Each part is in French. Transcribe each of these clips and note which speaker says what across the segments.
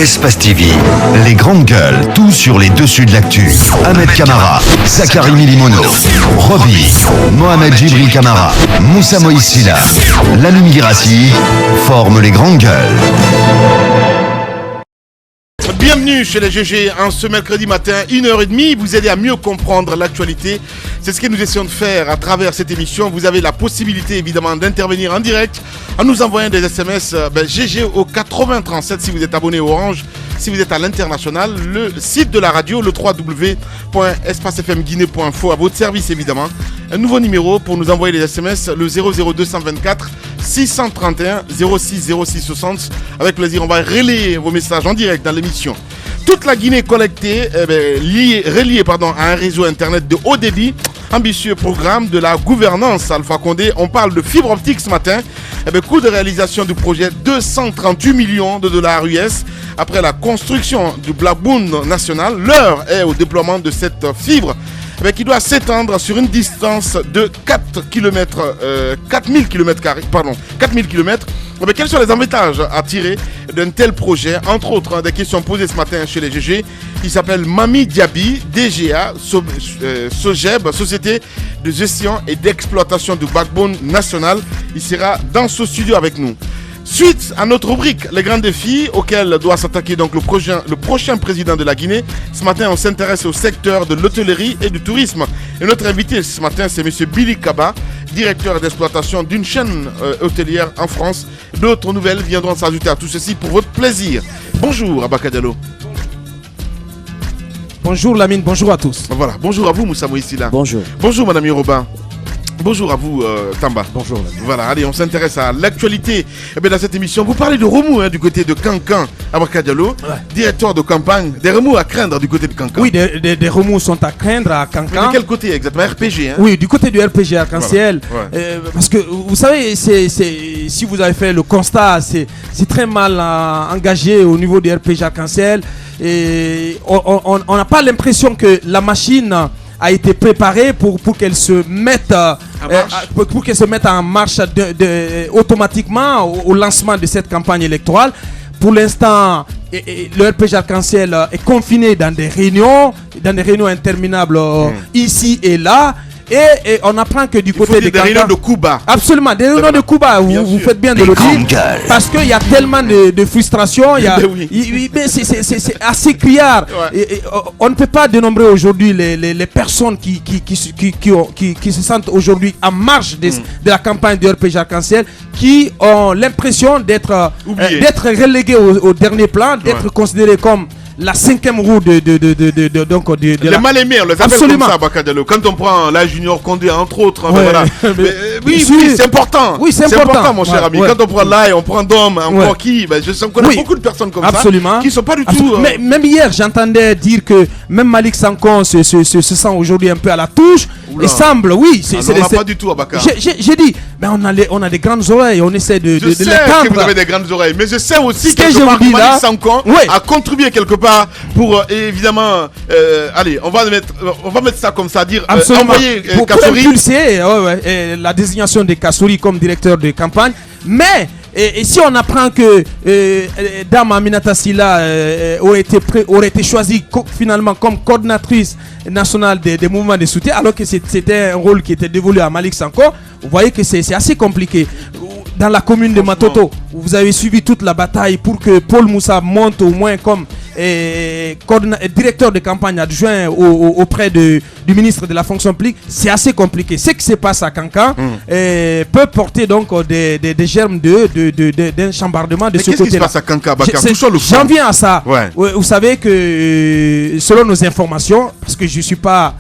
Speaker 1: Espace TV, les grandes gueules, tout sur les dessus de l'actu. Ahmed Kamara, Zachary Milimono, Roby, Mohamed Djibril Kamara, Moussa Moïsila, Lanoumi Girassi forment les grandes gueules.
Speaker 2: Bienvenue chez les GG en ce mercredi matin, 1h30, vous aider à mieux comprendre l'actualité. C'est ce que nous essayons de faire à travers cette émission. Vous avez la possibilité évidemment d'intervenir en direct en nous envoyant des SMS GG au 8037 si vous êtes abonné au Orange. Si vous êtes à l'international, le site de la radio, le www.espacefmguinée.info à votre service évidemment. Un nouveau numéro pour nous envoyer les SMS, le 00224 631 06 06 60. Avec plaisir, on va relayer vos messages en direct dans l'émission. Toute la Guinée connectée, reliée à un réseau internet de haut débit. Ambitieux programme de la gouvernance Alpha Condé. On parle de fibre optique ce matin. Coût de réalisation du projet 238 millions de dollars US. Après la construction du Blackboon national, l'heure est au déploiement de cette fibre qui doit s'étendre sur une distance de 4000 km. Quels sont les avantages à tirer d'un tel projet? Entre autres, des questions posées ce matin chez les GG. Il s'appelle Mami Diaby, DGA, Sogeb, Société de gestion et d'exploitation du backbone national. Il sera dans ce studio avec nous. Suite à notre rubrique, les grands défis auxquels doit s'attaquer donc le prochain président de la Guinée. Ce matin, on s'intéresse au secteur de l'hôtellerie et du tourisme. Et notre invité ce matin, c'est M. Billy Kaba, directeur d'exploitation d'une chaîne hôtelière en France. D'autres nouvelles viendront s'ajouter à tout ceci pour votre plaisir. Bonjour Abaka Diallo.
Speaker 3: Bonjour Lamine, bonjour à tous.
Speaker 2: Voilà, bonjour à vous Moussa Moïsila.
Speaker 3: Bonjour.
Speaker 2: Bonjour Madame Yoruba. Bonjour à vous Tamba.
Speaker 3: Bonjour Lamine.
Speaker 2: Voilà, allez, on s'intéresse à l'actualité. Dans cette émission, vous parlez de remous du côté de Kankan, Abaka Diallo, directeur de campagne. Des remous à craindre du côté de Kankan.
Speaker 3: Oui, des remous sont à craindre à Kankan.
Speaker 2: Mais de quel côté exactement? RPG
Speaker 3: Oui, du côté du RPG Arc-en-Ciel.
Speaker 2: Voilà.
Speaker 3: Parce que vous savez, si vous avez fait le constat, c'est très mal engagé au niveau du RPG Arc-en-Ciel. Et on n'a pas l'impression que la machine a été préparée pour qu'elle se mette en marche automatiquement au lancement de cette campagne électorale. Pour l'instant, le RPG Arc-en-Ciel est confiné dans des réunions interminables ici et là. Et on apprend que du côté
Speaker 2: des réunions de Cuba.
Speaker 3: Absolument, des réunions de Cuba. Vous faites bien de le dire. Parce qu'il y a tellement de frustration. C'est assez criard. Ouais. On ne peut pas dénombrer aujourd'hui les personnes qui se sentent aujourd'hui en marge de la campagne de RPG Arc-en-Ciel, qui ont l'impression d'être reléguées au dernier plan, d'être considérées comme la cinquième roue de
Speaker 2: les mal-aimés, on les appelle comme ça, Bakadelo. Quand on prend la Junior Condé, entre autres, voilà. Oui, c'est important.
Speaker 3: Oui, c'est important,
Speaker 2: mon cher ami. Quand on prend là, on prend Dom, encore qui, je connais beaucoup de personnes comme ça, qui ne sont pas du tout...
Speaker 3: Même hier, j'entendais dire que même Malik Sankon se sent aujourd'hui un peu à la touche. Il semble, oui.
Speaker 2: Pas du tout, Abaka.
Speaker 3: J'ai dit, mais on a des grandes oreilles, on essaie de les tendre.
Speaker 2: Je sais que vous avez des grandes oreilles, mais je sais aussi que Malik Sankon a contribué quelque part pour évidemment allez, on va mettre ça comme ça, dire envoyer Kassouri
Speaker 3: pour impulser la désignation de Kassouri comme directeur de campagne. Mais et si on apprend que Dame Aminata Silla aurait été choisie finalement comme coordinatrice nationale des mouvements de soutien, alors que c'était un rôle qui était dévolu à Malik Sanko, vous voyez que c'est assez compliqué. Dans la commune de Matoto, vous avez suivi toute la bataille pour que Paul Moussa monte au moins comme directeur de campagne adjoint auprès du ministre de la fonction publique. C'est assez compliqué. Ce qui se passe à Kankan peut porter donc des germes d'un chambardement de ce côté-là.
Speaker 2: Qu'est-ce qui se passe à Kankan?
Speaker 3: J'en viens à ça. Ouais. Vous savez que selon nos informations, parce que je ne suis pas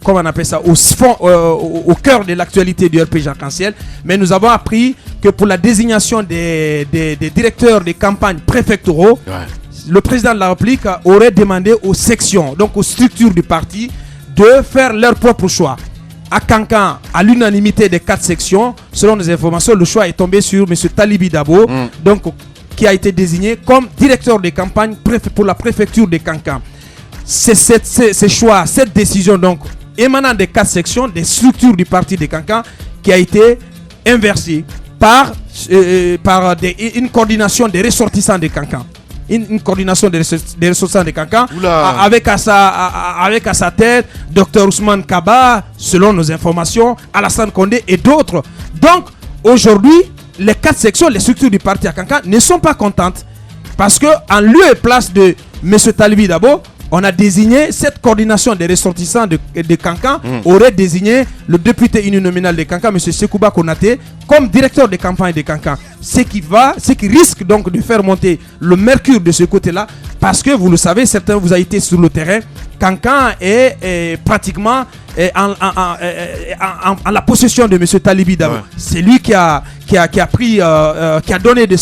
Speaker 3: comment on appelle ça, au cœur de l'actualité du RPG Arc-en-Ciel, mais nous avons appris que pour la désignation des directeurs de campagne préfectoraux, le président de la République aurait demandé aux sections, donc aux structures du parti, de faire leur propre choix. À Kankan, à l'unanimité des 4 sections, selon les informations, le choix est tombé sur M. Talibi Dabo, donc, qui a été désigné comme directeur de campagne pour la préfecture de Kankan. C'est ce choix, cette décision donc émanant des 4 sections, des structures du parti de Kankan, qui a été inversée par une coordination des ressortissants de Kankan. une coordination des ressortissants de Kankan, avec à sa tête Dr Ousmane Kaba, selon nos informations, Alassane Condé et d'autres. Donc aujourd'hui, les 4 sections, les structures du parti à Kankan ne sont pas contentes parce que en lieu et place de M. Talibi Dabo, on a désigné cette coordination des ressortissants de Kankan, aurait désigné le député uninominal de Kankan, M. Sekouba Konaté, comme directeur de campagne de Kankan. Ce qui risque donc de faire monter le mercure de ce côté-là, parce que vous le savez, certains vous avez été sur le terrain, Kankan est pratiquement en la possession de M. Talibi Dabo. Ouais. C'est lui qui a donné de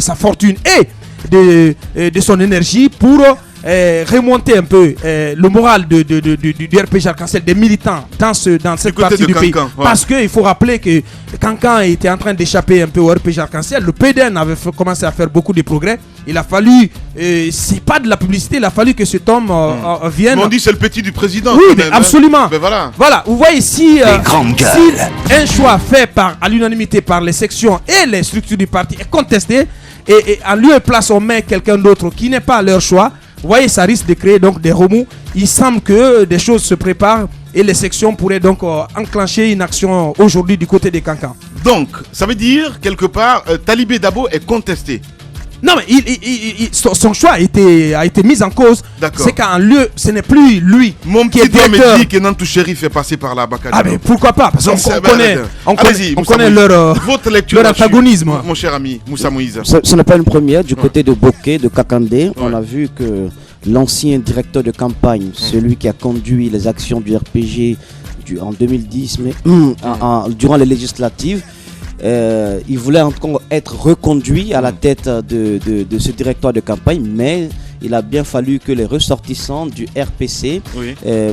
Speaker 3: sa fortune et de son énergie pour remonter un peu le moral du RPG Arc-en-Ciel, des militants dans cette partie du pays. Ouais. Parce qu'il faut rappeler que Kankan était en train d'échapper un peu au RPG Arc-en-Ciel. Le PDN avait commencé à faire beaucoup de progrès. Il a fallu, c'est pas de la publicité, il a fallu que cet homme vienne.
Speaker 2: Mais on dit c'est le petit du président.
Speaker 3: Oui, mais
Speaker 2: même,
Speaker 3: absolument.
Speaker 2: Mais
Speaker 3: voilà, vous voyez si un choix fait à l'unanimité par les sections et les structures du parti est contesté, et en lieu et place on met quelqu'un d'autre qui n'est pas leur choix, vous voyez, ça risque de créer donc des remous. Il semble que des choses se préparent et les sections pourraient donc enclencher une action aujourd'hui du côté des Kankan.
Speaker 2: Donc, ça veut dire, quelque part, Talibé Dabo est contesté.
Speaker 3: Non, mais son choix a été mis en cause. C'est qu'en lieu, ce n'est plus lui.
Speaker 2: Mon
Speaker 3: qui
Speaker 2: petit doigt me dit que Nantou Chérif est passé par là.
Speaker 3: Ah, mais pourquoi pas? Parce qu'on connaît leur antagonisme.
Speaker 2: Mon cher ami, Moussa Moïse.
Speaker 4: Ce n'est pas une première. Du côté de Bokeh, de Kakandé, on a vu que l'ancien directeur de campagne, celui qui a conduit les actions du RPG en 2010, mais durant les législatives, il voulait encore être reconduit à la tête de ce directeur de campagne, mais il a bien fallu que les ressortissants du RPC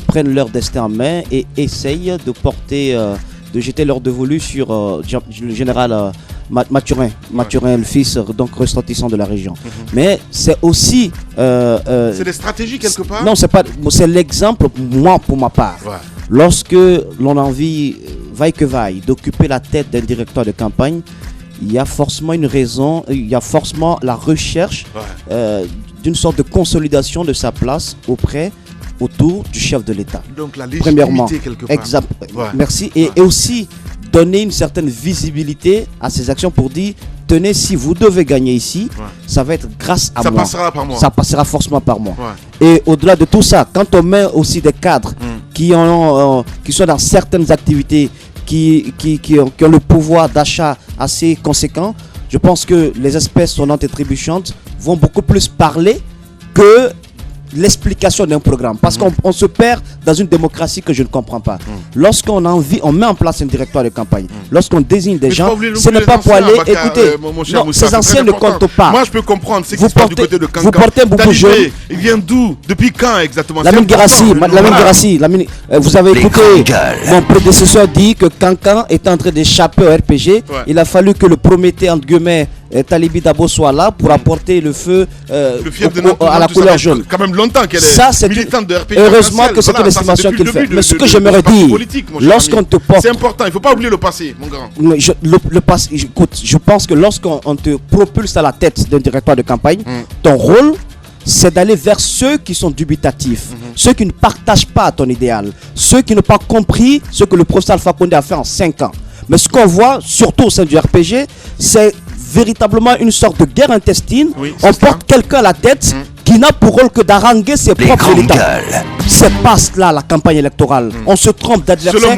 Speaker 4: prennent leur destin en main et essayent de jeter leur dévolu sur le général Mathurin, le fils donc ressortissant de la région. Mais c'est aussi
Speaker 2: c'est des stratégies quelque part.
Speaker 4: Non, c'est l'exemple, moi pour ma part. Lorsque l'on a envie, vaille que vaille, d'occuper la tête d'un directeur de campagne, il y a forcément une raison, il y a forcément la recherche d'une sorte de consolidation de sa place autour du chef de l'État.
Speaker 2: Donc la légitimité quelque part.
Speaker 4: Merci. Et aussi donner une certaine visibilité à ces actions pour dire, tenez, si vous devez gagner ici, ça va être grâce à moi.
Speaker 2: Ça passera par moi.
Speaker 4: Ça passera forcément par moi. Et au-delà de tout ça, quand on met aussi des cadres qui sont dans certaines activités, qui ont le pouvoir d'achat assez conséquent, je pense que les espèces sonnantes et trébuchantes vont beaucoup plus parler que l'explication d'un programme, parce qu'on se perd dans une démocratie que je ne comprends pas. Lorsqu'on a envie, on met en place un directoire de campagne. Lorsqu'on désigne des gens, ce n'est pas pour aller écouter. Ces anciens ne comptent pas.
Speaker 2: Moi je peux comprendre ce qui se passe du côté de Kankan.
Speaker 4: Vous portez un boubou jaune.
Speaker 2: Il vient d'où? Depuis quand exactement?
Speaker 4: Lamine Guirassi, vous avez écouté mon prédécesseur dit que Kankan est en train d'échapper au RPG. Il a fallu que le Prométhée entre guillemets Talibi Dabo soit là pour apporter le feu à la couleur jaune.
Speaker 2: Quand même longtemps qu'elle est militante de RPG.
Speaker 4: Heureusement que c'est une estimation qu'il fait. Mais ce que j'aimerais dire, lorsqu'on te porte...
Speaker 2: C'est important, il ne faut pas oublier le passé, mon grand.
Speaker 4: Le passé, écoute, je pense que lorsqu'on te propulse à la tête d'un directeur de campagne, ton rôle, c'est d'aller vers ceux qui sont dubitatifs, ceux qui ne partagent pas ton idéal, ceux qui n'ont pas compris ce que le professeur Alpha Condé a fait en 5 ans. Mais ce qu'on voit, surtout au sein du RPG, c'est véritablement une sorte de guerre intestine. On porte quelqu'un à la tête qui n'a pour rôle que d'haranguer ses propres militants. C'est pas cela la campagne électorale. On se trompe d'adversaire.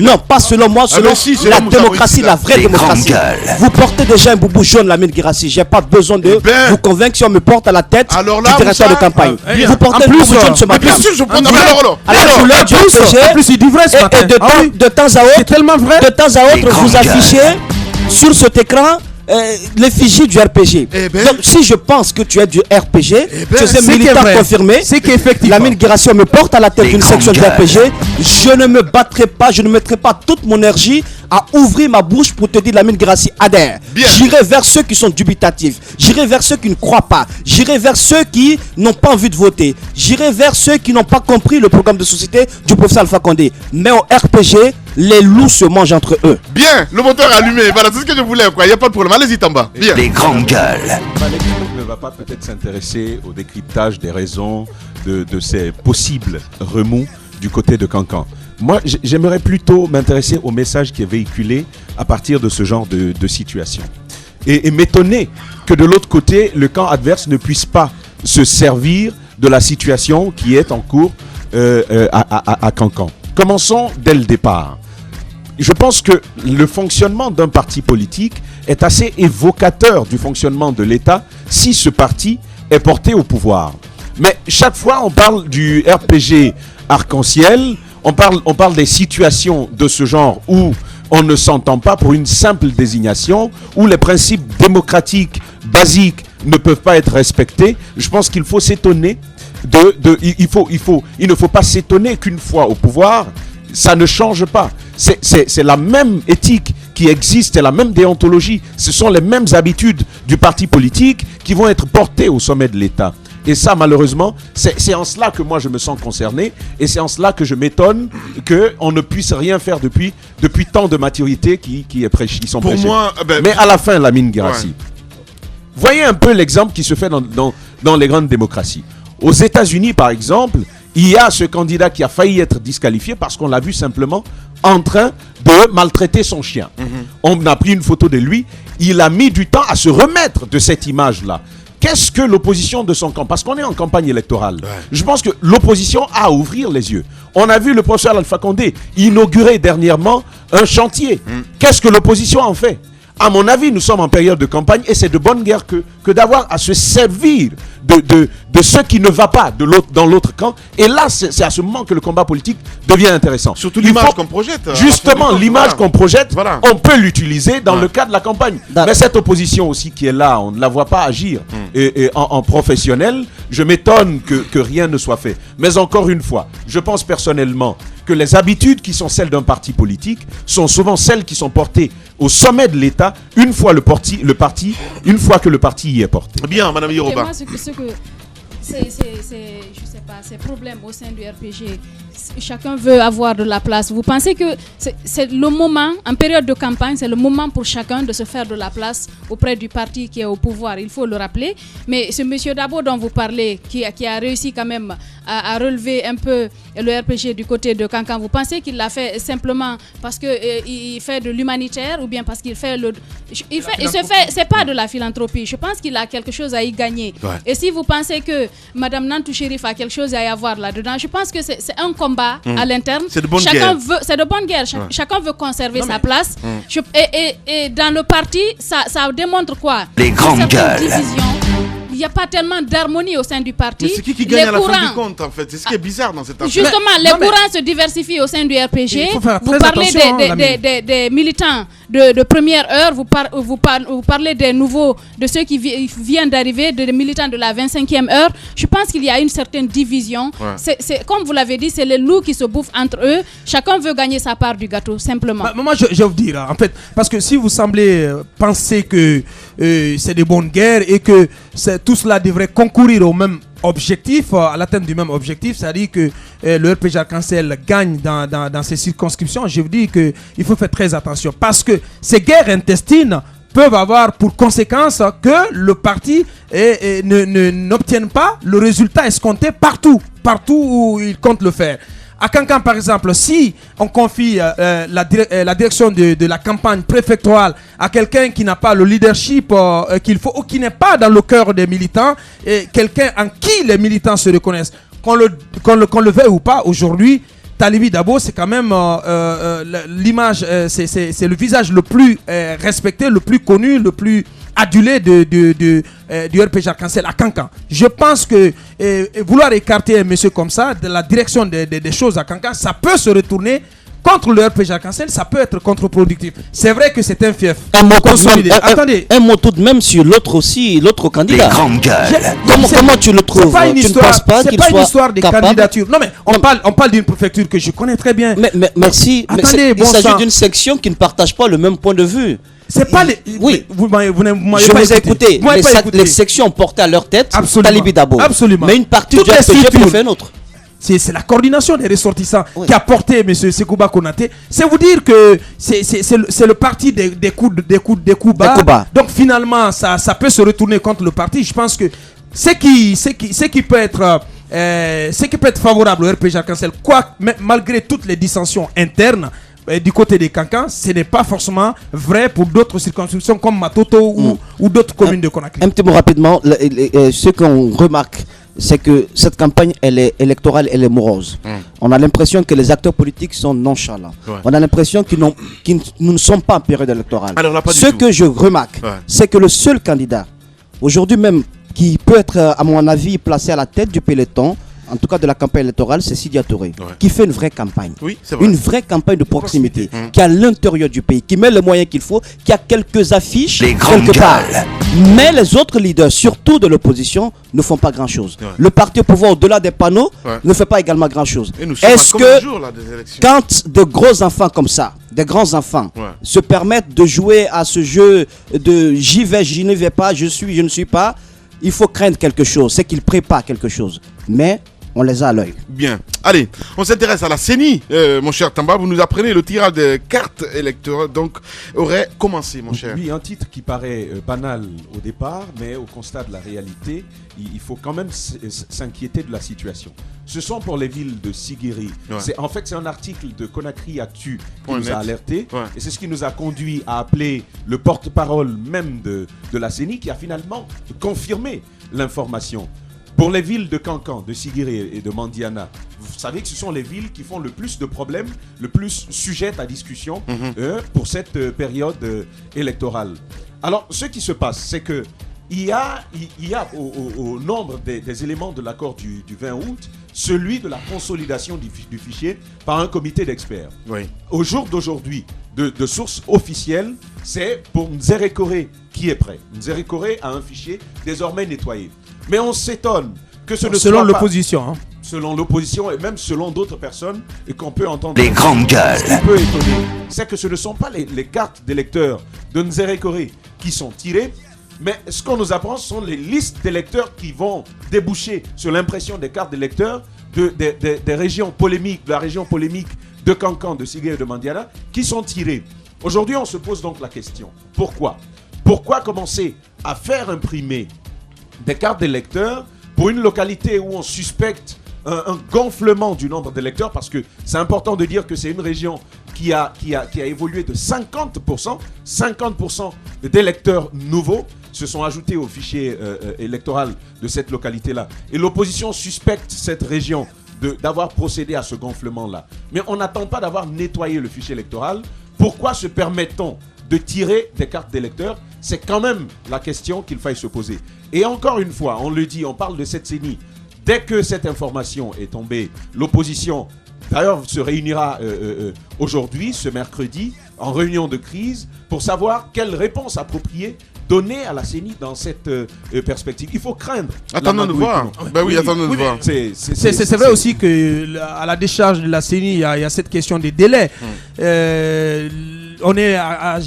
Speaker 4: Non, pas selon moi, selon la démocratie, la vraie démocratie. Vous portez déjà un boubou jaune, Lamine Guirassi. J'ai pas besoin de vous convaincre si on me porte à la tête du directeur de campagne. Vous portez un boubou jaune ce matin.
Speaker 2: Bien sûr, je prends la parole.
Speaker 4: À la couleur du RPG. Et de temps à autre, vous affichez sur cet écran l'effigie du RPG. Donc si je pense que tu es du RPG, tu es un militant confirmé,
Speaker 3: c'est qu'effectivement
Speaker 4: Lamine Guirassi me porte à la tête d'une section du RPG, je ne me battrai pas, je ne mettrai pas toute mon énergie à ouvrir ma bouche pour te dire Lamine Guirassi adhère. J'irai vers ceux qui sont dubitatifs, j'irai vers ceux qui ne croient pas, j'irai vers ceux qui n'ont pas envie de voter, j'irai vers ceux qui n'ont pas compris le programme de société du professeur Alpha Condé. Mais au RPG, les loups se mangent entre eux.
Speaker 2: Bien, le moteur est allumé. Voilà, c'est ce que je voulais. Il n'y a pas de problème. Allez-y, Tamba. Bien.
Speaker 1: Les grandes gueules.
Speaker 5: Ma lecture ne va pas peut-être s'intéresser au décryptage des raisons de ces possibles remous du côté de Cancan. Moi, j'aimerais plutôt m'intéresser au message qui est véhiculé à partir de ce genre de situation. Et m'étonner que de l'autre côté, le camp adverse ne puisse pas se servir de la situation qui est en cours à Cancan. Commençons dès le départ. Je pense que le fonctionnement d'un parti politique est assez évocateur du fonctionnement de l'État si ce parti est porté au pouvoir. Mais chaque fois, on parle du RPG arc-en-ciel, on parle des situations de ce genre où on ne s'entend pas pour une simple désignation, où les principes démocratiques basiques ne peuvent pas être respectés. Je pense qu'il faut s'étonner il ne faut pas s'étonner qu'une fois au pouvoir, ça ne change pas. C'est la même éthique qui existe, c'est la même déontologie, ce sont les mêmes habitudes du parti politique qui vont être portées au sommet de l'État. Et ça, malheureusement, c'est en cela que moi je me sens concerné, et c'est en cela que je m'étonne qu'on ne puisse rien faire depuis tant de maturité qui sont prêchées.
Speaker 2: Pour moi,
Speaker 5: mais à la fin, Lamine Guirassy, voyez un peu l'exemple qui se fait dans les grandes démocraties. Aux États-Unis, par exemple, il y a ce candidat qui a failli être disqualifié parce qu'on l'a vu simplement en train de maltraiter son chien. On a pris une photo de lui, il a mis du temps à se remettre de cette image-là. Qu'est-ce que l'opposition de son camp? Parce qu'on est en campagne électorale. Ouais. Je pense que l'opposition a à ouvrir les yeux. On a vu le professeur Alpha Condé inaugurer dernièrement un chantier. Qu'est-ce que l'opposition en fait? À mon avis, nous sommes en période de campagne et c'est de bonne guerre que d'avoir à se servir de ce qui ne va pas dans l'autre camp. Et là, c'est à ce moment que le combat politique devient intéressant.
Speaker 2: Surtout l'image qu'on projette.
Speaker 5: Justement, l'image qu'on projette, on peut l'utiliser dans le cadre de la campagne. Mais cette opposition aussi qui est là, on ne la voit pas agir en professionnel. Je m'étonne que rien ne soit fait. Mais encore une fois, je pense personnellement que les habitudes qui sont celles d'un parti politique sont souvent celles qui sont portées au sommet de l'État une fois que le parti y est porté.
Speaker 2: Bien, Madame Yoruba.
Speaker 6: Ces problèmes au sein du RPG, chacun veut avoir de la place. Vous pensez que c'est le moment, en période de campagne, c'est le moment pour chacun de se faire de la place auprès du parti qui est au pouvoir, il faut le rappeler. Mais ce monsieur Dabo dont vous parlez, qui a réussi quand même à relever un peu le RPG du côté de Cancan, vous pensez qu'il l'a fait simplement parce qu'il fait de l'humanitaire ou bien parce qu'il fait c'est pas de la philanthropie. Je pense qu'il a quelque chose à y gagner. Ouais. Et si vous pensez que Madame Nantou Chérif a quelque chose à y avoir là-dedans, je pense que c'est un combat à l'interne.
Speaker 2: C'est de bonne guerre.
Speaker 6: C'est de bonne guerre. Chacun veut conserver sa place. Et dans le parti, ça démontre quoi?
Speaker 1: Les grandes gueules.
Speaker 6: Il n'y a pas tellement d'harmonie au sein du parti.
Speaker 2: Mais c'est qui gagne à la fin du compte en fait? C'est ce qui est bizarre dans cette affaire.
Speaker 6: Justement, les courants se diversifient au sein du RPG. Vous parlez des militants de première heure, vous parlez des nouveaux, de ceux qui viennent d'arriver, des militants de la 25e heure. Je pense qu'il y a une certaine division. Ouais. C'est comme vous l'avez dit, c'est les loups qui se bouffent entre eux. Chacun veut gagner sa part du gâteau, simplement.
Speaker 3: Moi, je vais vous dire, en fait, parce que si vous semblez penser que c'est de bonnes guerres et que tout cela devrait concourir au même objectif, à l'atteinte du même objectif, c'est-à-dire que le RPG Arc-en-Ciel gagne dans ces circonscriptions, je vous dis qu'il faut faire très attention parce que ces guerres intestines peuvent avoir pour conséquence que le parti n'obtienne pas le résultat escompté partout où il compte le faire. À Cancan, par exemple, si on confie la direction de la campagne préfectorale à quelqu'un qui n'a pas le leadership qu'il faut ou qui n'est pas dans le cœur des militants, et quelqu'un en qui les militants se reconnaissent, qu'on le veuille ou pas, aujourd'hui, Talibi Dabo, c'est quand même l'image, c'est le visage le plus respecté, le plus connu, le plus adulé du RPG Arc-en-Ciel à Cancan. Je pense que vouloir écarter un monsieur comme ça de la direction des choses à Cancan, ça peut se retourner contre le RPG Arc-en-Ciel, ça peut être contre-productif. C'est vrai que c'est un fief.
Speaker 4: Attendez. Un mot tout de même sur l'autre candidat.
Speaker 1: Les grandes gueules.
Speaker 4: Comment tu le trouves?
Speaker 3: C'est pas une histoire de candidature. Non mais on parle d'une préfecture que je connais très bien.
Speaker 4: Mais merci. Il s'agit d'une section qui ne partage pas le même point de vue.
Speaker 3: C'est pas les.
Speaker 4: Oui,
Speaker 3: vous m'avez
Speaker 4: je
Speaker 3: pas
Speaker 4: vous ai écouté. Les sections portaient à leur tête Talibi Dabo.
Speaker 3: Absolument.
Speaker 4: Mais une partie du RPG préfère une autre.
Speaker 3: c'est la coordination des ressortissants qui a porté M. Sekouba Konaté. C'est vous dire que c'est le parti des coups bas. Donc finalement, ça peut se retourner contre le parti. Je pense que ce qui peut être favorable au RPG Arc-en-Ciel, malgré toutes les dissensions internes, du côté des Cancans, ce n'est pas forcément vrai pour d'autres circonscriptions comme Matoto ou d'autres communes de Conakry.
Speaker 4: Un petit mot rapidement, ce qu'on remarque, c'est que cette campagne électorale, elle est morose. On a l'impression que les acteurs politiques sont nonchalants. On a l'impression qu'ils ne sont pas en période électorale. Ce que je remarque, c'est que le seul candidat, aujourd'hui même, qui peut être, à mon avis, placé à la tête du peloton, en tout cas de la campagne électorale, c'est Sidia Touré, qui fait une vraie campagne. Oui, c'est vrai. Une vraie campagne de proximité, qui est à l'intérieur du pays, qui met les moyens qu'il faut, qui a quelques affiches quelque part. Mais les autres leaders, surtout de l'opposition, ne font pas grand-chose. Le parti au pouvoir, au-delà des panneaux, ne fait pas également grand-chose. Est-ce que quand de gros enfants comme ça, des grands enfants, se permettent de jouer à ce jeu de j'y vais, je n'y vais pas, je suis, je ne suis pas, il faut craindre quelque chose, c'est qu'ils préparent quelque chose. Mais on les a à l'œil.
Speaker 2: Bien. Allez, on s'intéresse à la CENI, mon cher Tamba. Vous nous apprenez le tirage des cartes électorales, donc aurait commencé, mon cher.
Speaker 5: Oui, un titre qui paraît banal au départ, mais au constat de la réalité, il faut quand même s'inquiéter de la situation. Ce sont pour les villes de Sigiri. En fait, c'est un article de Conakry Actu qui nous a alerté. Et c'est ce qui nous a conduit à appeler le porte-parole même de la CENI qui a finalement confirmé l'information. Pour les villes de Kankan, de Sigiri et de Mandiana, vous savez que ce sont les villes qui font le plus de problèmes, le plus sujettes à discussion pour cette période électorale. Alors, ce qui se passe, c'est que il y a au nombre des éléments de l'accord du 20 août, celui de la consolidation du fichier par un comité d'experts. Au jour d'aujourd'hui, de sources officielles, c'est pour Nzérékoré qui est prêt. Nzérékoré a un fichier désormais nettoyé. Mais on s'étonne que ce ne soit pas...
Speaker 3: Selon l'opposition.
Speaker 5: Selon l'opposition et même selon d'autres personnes et qu'on peut entendre...
Speaker 1: Les grandes gueules.
Speaker 5: Ce qui peut étonner, c'est que ce ne sont pas les cartes d'électeurs de Nzérékoré qui sont tirées, mais ce qu'on nous apprend, ce sont les listes d'électeurs qui vont déboucher sur l'impression des cartes d'électeurs des régions polémiques, de la région polémique de Kankan, de Sigiri et de Mandiana, qui sont tirées. Aujourd'hui, on se pose donc la question. Pourquoi commencer à faire imprimer des cartes d'électeurs pour une localité où on suspecte un gonflement du nombre d'électeurs, parce que c'est important de dire que c'est une région qui a évolué de 50%. 50% d'électeurs nouveaux se sont ajoutés au fichier électoral de cette localité-là. Et l'opposition suspecte cette région d'avoir procédé à ce gonflement-là. Mais on n'attend pas d'avoir nettoyé le fichier électoral. Pourquoi se permet-on de tirer des cartes d'électeurs? C'est quand même la question qu'il faille se poser. Et encore une fois, on le dit, on parle de cette CENI. Dès que cette information est tombée, l'opposition, d'ailleurs, se réunira aujourd'hui, ce mercredi, en réunion de crise, pour savoir quelle réponse appropriée donner à la CENI dans cette perspective. Il faut craindre.
Speaker 2: Attendons de voir. Attendons de voir.
Speaker 3: C'est vrai aussi qu'à la décharge de la CENI, il y a cette question des délais. On est à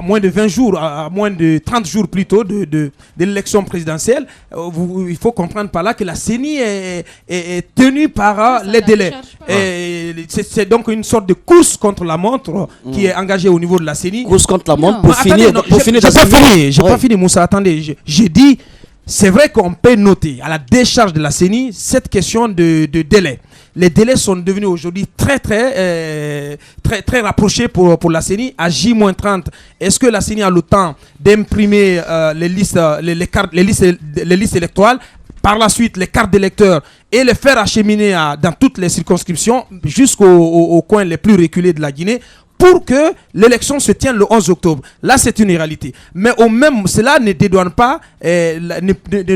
Speaker 3: moins de 20 jours, à moins de 30 jours plutôt de l'élection présidentielle. Il faut comprendre par là que la CENI est tenue par les délais. C'est donc une sorte de course contre la montre qui est engagée au niveau de la CENI.
Speaker 4: Course contre la montre pour finir.
Speaker 3: J'ai pas fini, Moussa. Attendez, j'ai dit, c'est vrai qu'on peut noter à la décharge de la CENI cette question de délai. Les délais sont devenus aujourd'hui très rapprochés pour la CENI à J-30. Est-ce que la CENI a le temps d'imprimer les listes électorales, par la suite les cartes d'électeurs et les faire acheminer dans toutes les circonscriptions jusqu'aux coins les plus reculés de la Guinée pour que l'élection se tienne le 11 octobre. Là, c'est une réalité. Mais cela ne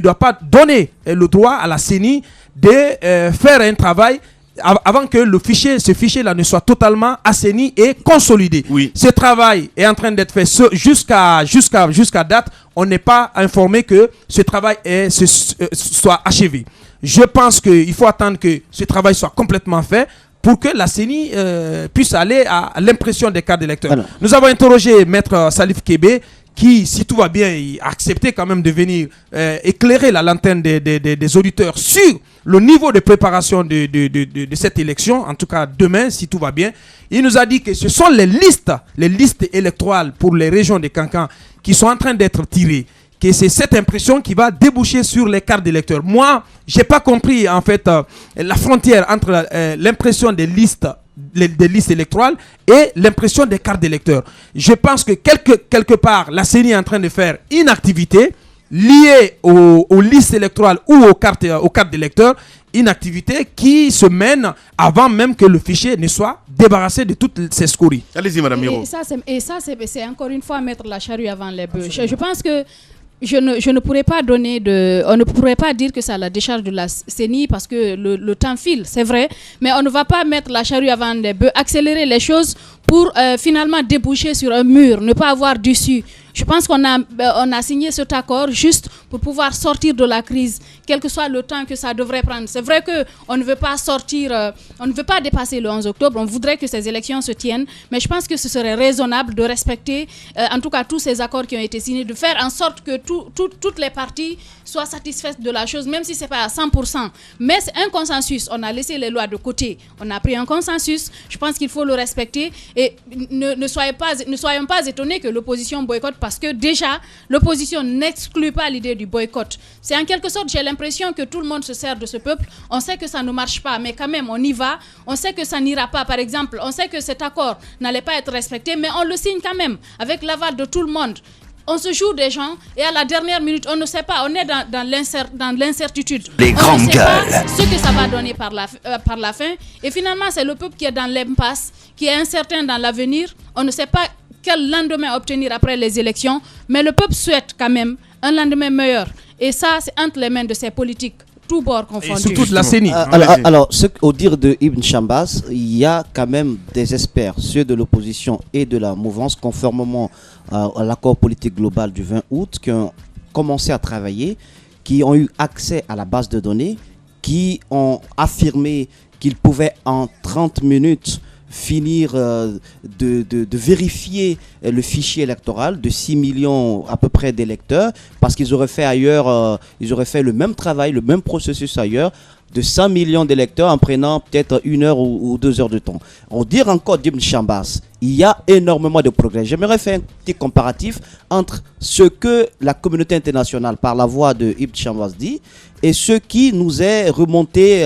Speaker 3: doit pas donner le droit à la CENI de faire un travail avant que ce fichier-là ne soit totalement assaini et consolidé. Ce travail est en train d'être fait jusqu'à date. On n'est pas informé que ce travail soit achevé. Je pense qu'il faut attendre que ce travail soit complètement fait pour que la CENI puisse aller à l'impression des cartes d'électeurs. Nous avons interrogé Maître Salif Kébé, qui, si tout va bien, a accepté quand même de venir éclairer la lanterne des auditeurs sur le niveau de préparation de cette élection, en tout cas demain, si tout va bien. Il nous a dit que ce sont les listes électorales pour les régions de Kankan qui sont en train d'être tirées, que c'est cette impression qui va déboucher sur les cartes d'électeurs. Moi, j'ai pas compris en fait la frontière entre l'impression des listes électorales et l'impression des cartes d'électeurs. Je pense que quelque part, la CENI est en train de faire une activité liée aux listes électorales ou aux cartes d'électeurs, une activité qui se mène avant même que le fichier ne soit débarrassé de toutes ces scories.
Speaker 2: Allez-y, Madame Miro.
Speaker 6: Et ça, c'est encore une fois mettre la charrue avant les bœufs. Je pense que on ne pourrait pas dire que c'est à la décharge de la CENI parce que le temps file, c'est vrai, mais on ne va pas mettre la charrue avant les bœufs, accélérer les choses pour finalement déboucher sur un mur, ne pas avoir d'issue. Je pense qu'on a signé cet accord juste pour pouvoir sortir de la crise, quel que soit le temps que ça devrait prendre. C'est vrai qu'on ne veut pas on ne veut pas dépasser le 11 octobre, on voudrait que ces élections se tiennent, mais je pense que ce serait raisonnable de respecter en tout cas tous ces accords qui ont été signés, de faire en sorte que toutes les parties soient satisfaites de la chose, même si ce n'est pas à 100%. Mais c'est un consensus, on a laissé les lois de côté, on a pris un consensus, je pense qu'il faut le respecter et ne soyons pas étonnés que l'opposition boycotte parce que déjà, l'opposition n'exclut pas l'idée du boycott. C'est en quelque sorte, j'ai l'impression que tout le monde se sert de ce peuple. On sait que ça ne marche pas, mais quand même, on y va. On sait que ça n'ira pas, par exemple. On sait que cet accord n'allait pas être respecté, mais on le signe quand même, avec l'aval de tout le monde. On se joue des gens et à la dernière minute, on ne sait pas, on est dans l'incertitude.
Speaker 1: Les grandes gueules.
Speaker 6: On ne sait pas ce que ça va donner par la fin. Et finalement, c'est le peuple qui est dans l'impasse, qui est incertain dans l'avenir. On ne sait pas quel lendemain obtenir après les élections, mais le peuple souhaite quand même un lendemain meilleur. Et ça, c'est entre les mains de ces politiques, tous bords confondus.
Speaker 3: Et surtout de la CENI.
Speaker 4: Alors, au dire de Ibn Chambas, il y a quand même des experts, ceux de l'opposition et de la mouvance, conformément à l'accord politique global du 20 août, qui ont commencé à travailler, qui ont eu accès à la base de données, qui ont affirmé qu'ils pouvaient en 30 minutes finir de vérifier le fichier électoral de 6 millions à peu près d'électeurs, parce qu'ils auraient fait ailleurs, ils auraient fait le même travail, le même processus ailleurs, de 100 millions d'électeurs en prenant peut-être 1 heure ou 2 heures de temps. On dit encore d'Ibn Chambas, il y a énormément de progrès. J'aimerais faire un petit comparatif entre ce que la communauté internationale, par la voix de Ibn Chambas, dit et ce qui nous est remonté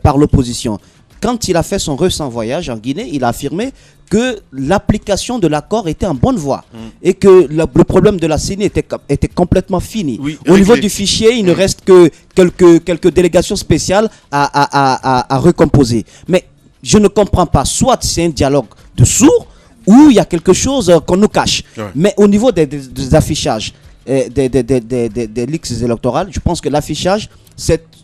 Speaker 4: par l'opposition. Quand il a fait son récent voyage en Guinée, il a affirmé que l'application de l'accord était en bonne voie et que le problème de la CENI était complètement fini. Oui, au niveau du fichier, il ne reste que quelques délégations spéciales à recomposer. Mais je ne comprends pas, soit c'est un dialogue de sourds ou il y a quelque chose qu'on nous cache. Ouais. Mais au niveau des affichages, des listes électorales, je pense que l'affichage,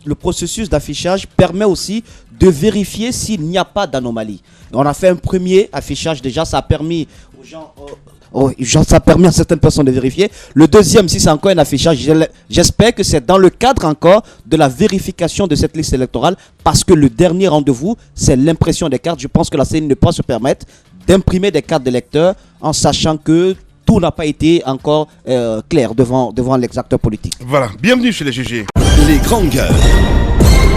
Speaker 4: le processus d'affichage permet aussi de vérifier s'il n'y a pas d'anomalie. On a fait un premier affichage déjà, ça a permis aux gens, ça a permis à certaines personnes de vérifier. Le deuxième, si c'est encore un affichage, j'espère que c'est dans le cadre encore de la vérification de cette liste électorale, parce que le dernier rendez-vous, c'est l'impression des cartes. Je pense que la CENI ne peut pas se permettre d'imprimer des cartes d'électeurs en sachant que tout n'a pas été encore clair devant les acteurs politiques.
Speaker 2: Voilà, bienvenue chez les GG.
Speaker 1: Les grandes gueules.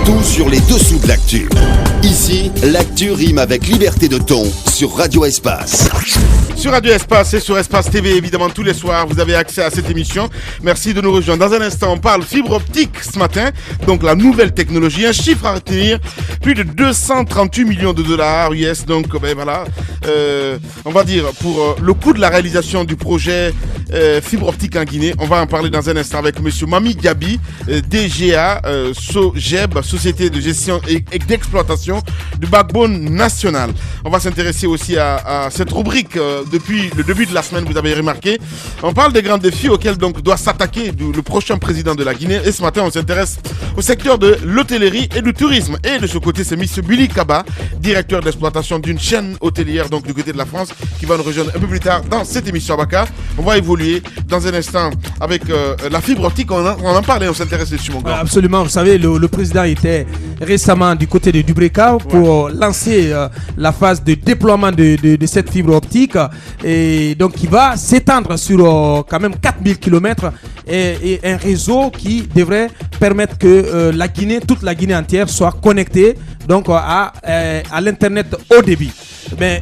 Speaker 1: Tout sur les dessous de l'actu. Ici, l'actu rime avec liberté de ton sur Radio Espace.
Speaker 2: Sur Radio Espace et sur Espace TV, évidemment, tous les soirs, vous avez accès à cette émission. Merci de nous rejoindre. Dans un instant, on parle fibre optique ce matin. Donc, la nouvelle technologie. Un chiffre à retenir. Plus de 238 millions de dollars US. Donc, ben voilà. On va dire, pour le coût de la réalisation du projet fibre optique en Guinée. On va en parler dans un instant avec monsieur Mami Diaby, DGA, SOGEB, Société de gestion et d'exploitation du backbone national. On va s'intéresser aussi à cette rubrique depuis le début de la semaine, vous avez remarqué. On parle des grands défis auxquels donc doit s'attaquer le prochain président de la Guinée. Et ce matin, on s'intéresse au secteur de l'hôtellerie et du tourisme. Et de ce côté, c'est monsieur Billy Kaba, directeur d'exploitation d'une chaîne hôtelière donc donc du côté de la France, qui va nous rejoindre un peu plus tard dans cette émission Abaka. On va évoluer dans un instant avec la fibre optique. On en parle et on s'intéresse dessus, mon gars.
Speaker 3: Absolument. Vous savez, le président était récemment du côté de Dubreka pour lancer la phase de déploiement de cette fibre optique, et donc qui va s'étendre sur quand même 4000 km et un réseau qui devrait permettre que la Guinée, toute la Guinée entière soit connectée donc à l'internet haut débit. Mais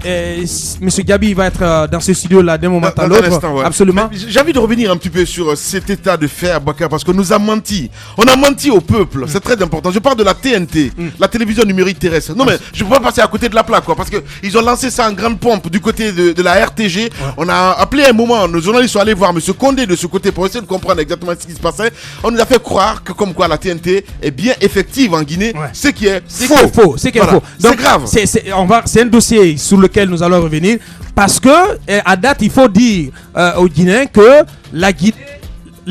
Speaker 3: Monsieur Gabi va être dans ce studio-là d'un moment à l'autre. Absolument.
Speaker 2: J'ai envie de revenir un petit peu sur cet état de fait, Abaka, parce qu'on nous a menti. On a menti au peuple. C'est très important. Je parle de la TNT, la télévision numérique terrestre. Non, mais je ne peux pas passer à côté de la plaque, quoi, parce qu'ils ont lancé ça en grande pompe du côté de la RTG. On a appelé un moment, nos journalistes sont allés voir Monsieur Condé de ce côté pour essayer de comprendre exactement ce qui se passait. On nous a fait croire que, comme quoi, la TNT est bien effective en Guinée. Ce qui est
Speaker 3: faux. C'est faux.
Speaker 2: C'est grave.
Speaker 3: C'est un dossier sur lequel nous allons revenir, parce que à date il faut dire aux Guinéens que la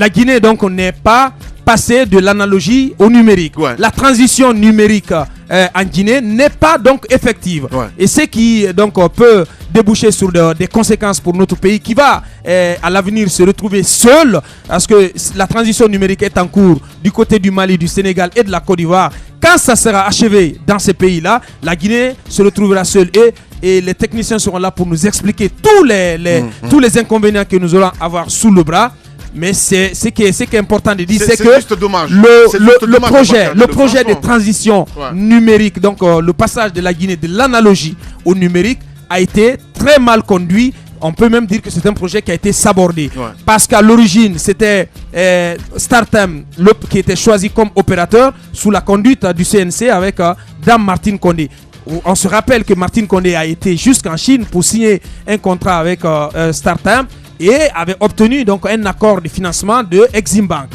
Speaker 3: Guinée donc n'est pas passée de l'analogie au numérique. La transition numérique en Guinée n'est pas donc effective, et ce qui donc peut déboucher sur des conséquences pour notre pays qui va à l'avenir se retrouver seul, parce que la transition numérique est en cours du côté du Mali, du Sénégal et de la Côte d'Ivoire. Quand ça sera achevé dans ces pays-là, la Guinée se retrouvera seule, et les techniciens seront là pour nous expliquer tous les inconvénients que nous allons avoir sous le bras. Mais ce qui est important de dire, c'est que le projet de transition numérique, donc le passage de la Guinée de l'analogie au numérique, a été très mal conduit. On peut même dire que c'est un projet qui a été sabordé. Parce qu'à l'origine, c'était Startem qui était choisi comme opérateur sous la conduite du CNC avec Dame Martine Condé. On se rappelle que Martine Condé a été jusqu'en Chine pour signer un contrat avec Startem et avait obtenu donc un accord de financement de Exim Bank.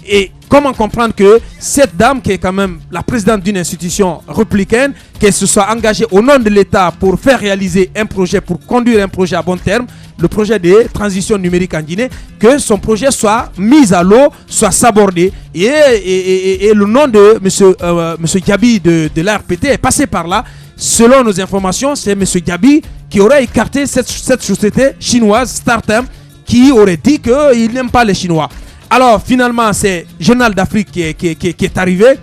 Speaker 3: Et comment comprendre que cette dame, qui est quand même la présidente d'une institution républicaine, qu'elle se soit engagée au nom de l'État pour faire réaliser un projet, pour conduire un projet à bon terme, le projet de transition numérique en Guinée, que son projet soit mis à l'eau, soit sabordé. Et le nom de monsieur Gabi de l'ARPT est passé par là. Selon nos informations, c'est M. Gabi qui aurait écarté cette société chinoise, Startem, qui aurait dit qu'il n'aime pas les Chinois. Alors finalement, c'est Journal d'Afrique qui est arrivé,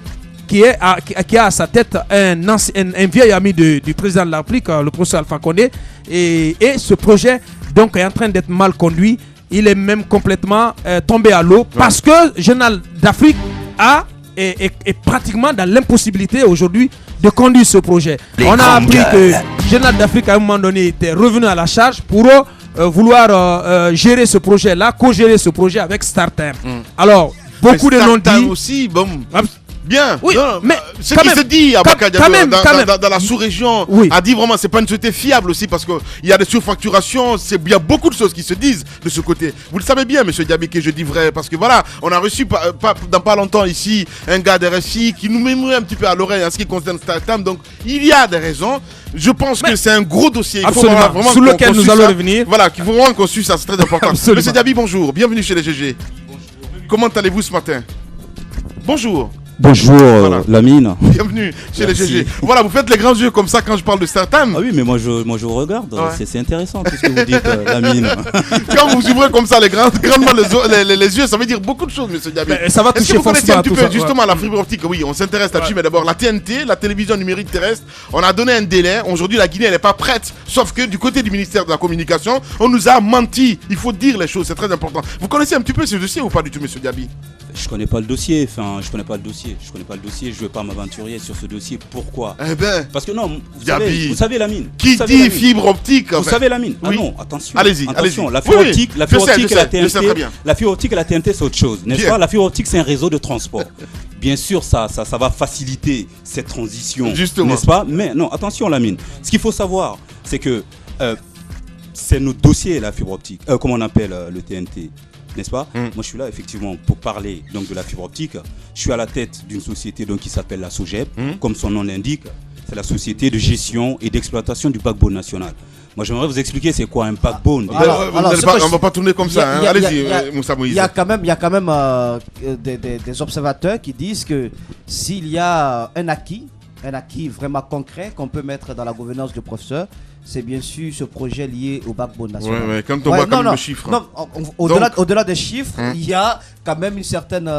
Speaker 3: qui a à sa tête un vieil ami du président de l'Afrique, le professeur Alpha Condé. Et ce projet donc est en train d'être mal conduit. Il est même complètement tombé à l'eau, parce que Journal d'Afrique est pratiquement dans l'impossibilité aujourd'hui de conduire ce projet. On a appris que Journal d'Afrique à un moment donné était revenu à la charge pour vouloir gérer ce projet-là, co-gérer ce projet avec Startem. Alors, beaucoup de noms dit
Speaker 2: aussi, bon. Bien,
Speaker 3: oui,
Speaker 2: non,
Speaker 3: mais
Speaker 2: ce qui se dit à dans la sous-région, a dit vraiment c'est pas une société fiable aussi, parce qu'il y a des surfacturations, il y a beaucoup de choses qui se disent de ce côté. Vous le savez bien, monsieur Diaby, que je dis vrai, parce que voilà, on a reçu dans pas longtemps ici un gars de RFI qui nous mémorait un petit peu à l'oreille en ce qui concerne Startem, donc il y a des raisons. Je pense que c'est un gros dossier. Il faut vraiment
Speaker 3: sur lequel nous allons revenir.
Speaker 2: Voilà, qu'il faut vraiment qu'on suive ça, c'est très important. Monsieur Diaby, bonjour, bienvenue chez les GG. Bonjour. Comment allez-vous ce matin? Bonjour.
Speaker 7: Bonjour, voilà. Lamine.
Speaker 2: Bienvenue chez les GG. Voilà, vous faites les grands yeux comme ça quand je parle de Startem.
Speaker 7: Ah oui, mais moi je vous regarde. Ouais. C'est intéressant tout ce que vous dites, Lamine.
Speaker 2: Quand vous ouvrez comme ça grandement les yeux, ça veut dire beaucoup de choses, monsieur Diaby.
Speaker 3: Ça va toucher
Speaker 2: forcément un petit peu justement la fibre optique. Oui, on s'intéresse là-dessus, mais d'abord la TNT, la télévision numérique terrestre. On a donné un délai. Aujourd'hui, la Guinée, elle n'est pas prête. Sauf que du côté du ministère de la Communication, on nous a menti. Il faut dire les choses, c'est très important. Vous connaissez un petit peu ce dossier ou pas du tout, monsieur Diaby?
Speaker 7: Je connais pas le dossier, je connais pas le dossier, je vais pas m'aventurer sur ce dossier. Pourquoi?
Speaker 2: Eh ben,
Speaker 7: parce que non, vous savez Lamine.
Speaker 2: Qui dit fibre optique?
Speaker 7: Vous savez Lamine. Ah non, attention.
Speaker 2: Allez-y.
Speaker 7: La fibre optique, la fibre optique et la TNT, la fibre optique et la TNT c'est autre chose, n'est-ce pas? La fibre optique c'est un réseau de transport. Bien sûr, ça va faciliter cette transition, n'est-ce pas? Mais non, attention Lamine. Ce qu'il faut savoir, c'est que c'est notre dossier la fibre optique. Comment on appelle le TNT? N'est-ce pas? Moi je suis là effectivement pour parler donc de la fibre optique. Je suis à la tête d'une société donc qui s'appelle la SOGEB, comme son nom l'indique. C'est la société de gestion et d'exploitation du backbone national. Moi j'aimerais vous expliquer c'est quoi un backbone.
Speaker 2: On va pas tourner comme ça. Allez-y, Moussa Moïse.
Speaker 4: Il y a quand même des observateurs qui disent que s'il y a un acquis vraiment concret qu'on peut mettre dans la gouvernance du professeur, c'est bien sûr ce projet lié au backbone national.
Speaker 2: Ouais, quand on voit comme le chiffre.
Speaker 4: Non, au-delà des chiffres, il y a quand même une certaine...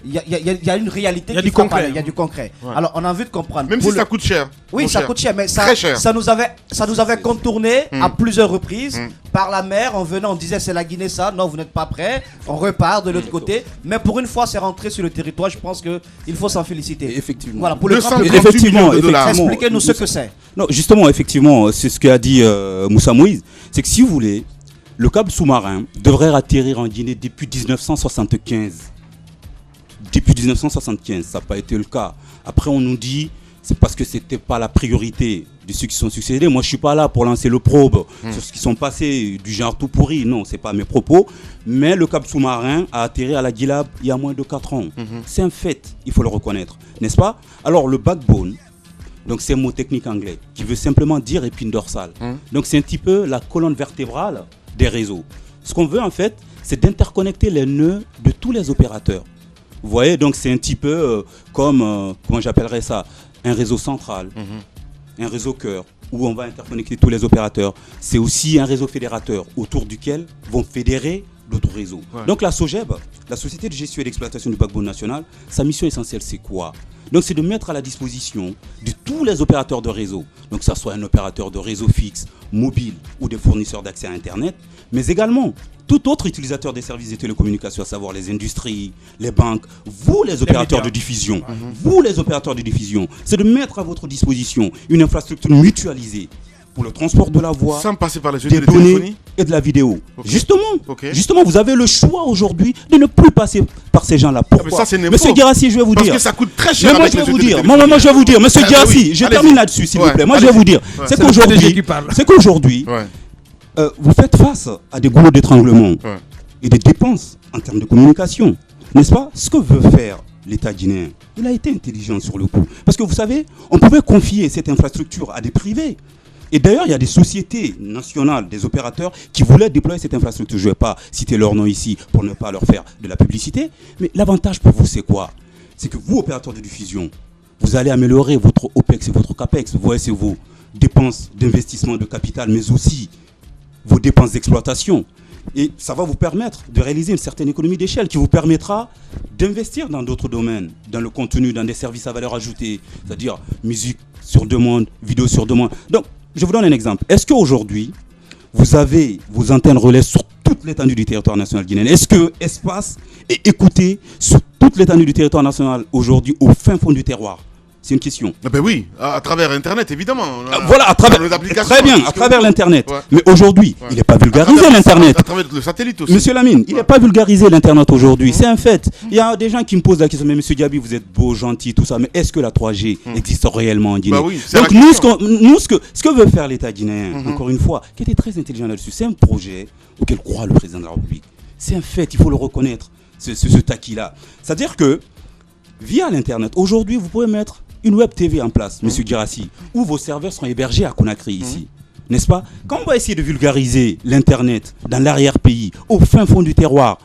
Speaker 4: Il y a une réalité
Speaker 3: qui frappe. Il
Speaker 4: y a du concret. Ouais. Alors, on a envie de comprendre.
Speaker 2: Même si ça coûte cher.
Speaker 4: Oui, ça coûte cher, mais ça nous avait contourné à plusieurs reprises. Par la mer, on venait, on disait c'est la Guinée ça, non, vous n'êtes pas prêts. On repart de l'autre côté. Mais pour une fois, c'est rentré sur le territoire. Je pense qu'il faut s'en féliciter.
Speaker 7: Effectivement.
Speaker 4: Voilà, pour le
Speaker 7: effectivement.
Speaker 4: Expliquez-nous ce que c'est.
Speaker 7: Non, justement, effectivement, c'est ce qu'a dit Moussa Moïse. C'est que si vous voulez, le câble sous-marin devrait atterrir en Guinée depuis 1975. Depuis 1975, ça n'a pas été le cas. Après, on nous dit c'est parce que c'était pas la priorité de ceux qui sont succédés. Moi, je suis pas là pour lancer le probe sur ce qui sont passés du genre tout pourri. Non, c'est pas mes propos. Mais le câble sous-marin a atterri à la Guilab il y a moins de 4 ans. C'est un fait, il faut le reconnaître, n'est-ce pas? Alors, le backbone, donc c'est un mot technique anglais qui veut simplement dire épine dorsale. Donc, c'est un petit peu la colonne vertébrale des réseaux. Ce qu'on veut en fait, c'est d'interconnecter les nœuds de tous les opérateurs. Vous voyez, donc c'est un petit peu comme, comment j'appellerais ça, un réseau central, un réseau cœur, où on va interconnecter tous les opérateurs. C'est aussi un réseau fédérateur autour duquel vont fédérer d'autres réseaux. Ouais. Donc la SOGEB, la Société de gestion et d'exploitation du backbone national, sa mission essentielle c'est quoi? Donc c'est de mettre à la disposition de tous les opérateurs de réseau, donc que ce soit un opérateur de réseau fixe, mobile ou des fournisseurs d'accès à Internet, mais également tout autre utilisateur des services de télécommunications, à savoir les industries, les banques, vous les opérateurs de diffusion, vous les opérateurs de diffusion, c'est de mettre à votre disposition une infrastructure mutualisée pour le transport de la voix,
Speaker 2: sans passer par les
Speaker 7: des données et de la vidéo. Justement, vous avez le choix aujourd'hui de ne plus passer par ces gens-là. Pourquoi? Monsieur Guirassi, je vais vous dire.
Speaker 2: Parce que ça coûte très cher.
Speaker 7: Mais moi, je vais vous dire. Je vais vous dire. Monsieur Guirassi, je termine là-dessus, s'il vous plaît. Moi, je vais vous dire. C'est qu'aujourd'hui, vous faites face à des goulots d'étranglement et des dépenses en termes de communication. N'est-ce pas? Ce que veut faire l'État guinéen, il a été intelligent sur le coup. Parce que vous savez, on pouvait confier cette infrastructure à des privés. Et d'ailleurs, il y a des sociétés nationales, des opérateurs qui voulaient déployer cette infrastructure. Je ne vais pas citer leur nom ici pour ne pas leur faire de la publicité. Mais l'avantage pour vous, c'est quoi? C'est que vous, opérateurs de diffusion, vous allez améliorer votre OPEX et votre CAPEX. Vous voyez, c'est vos dépenses d'investissement de capital, mais aussi vos dépenses d'exploitation. Et ça va vous permettre de réaliser une certaine économie d'échelle qui vous permettra d'investir dans d'autres domaines, dans le contenu, dans des services à valeur ajoutée, c'est-à-dire musique sur demande, vidéo sur demande. Donc, je vous donne un exemple. Est-ce qu'aujourd'hui, vous avez vos antennes relais sur toute l'étendue du territoire national guinéen? Est-ce que Espace est écouté sur toute l'étendue du territoire national aujourd'hui au fin fond du terroir? C'est une question.
Speaker 2: Ben oui, à travers Internet, évidemment.
Speaker 7: Voilà, à travers les applications. Très bien, à travers l'Internet. Ouais. Mais aujourd'hui, il n'est pas vulgarisé l'Internet.
Speaker 2: À travers le satellite aussi.
Speaker 7: Monsieur Lamine, il n'est pas vulgarisé l'Internet aujourd'hui. C'est un fait. Il y a des gens qui me posent la question, mais Monsieur Diaby, vous êtes beau, gentil, tout ça, mais est-ce que la 3G existe réellement en Guinée?
Speaker 2: Oui,
Speaker 7: donc nous, ce que veut faire l'État guinéen, encore une fois, qui était très intelligent là-dessus, c'est un projet auquel croit le président de la République. C'est un fait, il faut le reconnaître, ce taquis-là. C'est-à-dire que, via l'Internet, aujourd'hui, vous pouvez mettre une web TV en place, Monsieur Guirassi, où vos serveurs seront hébergés à Conakry ici. N'est-ce pas? Quand on va essayer de vulgariser l'Internet dans l'arrière-pays, au fin fond du terroir,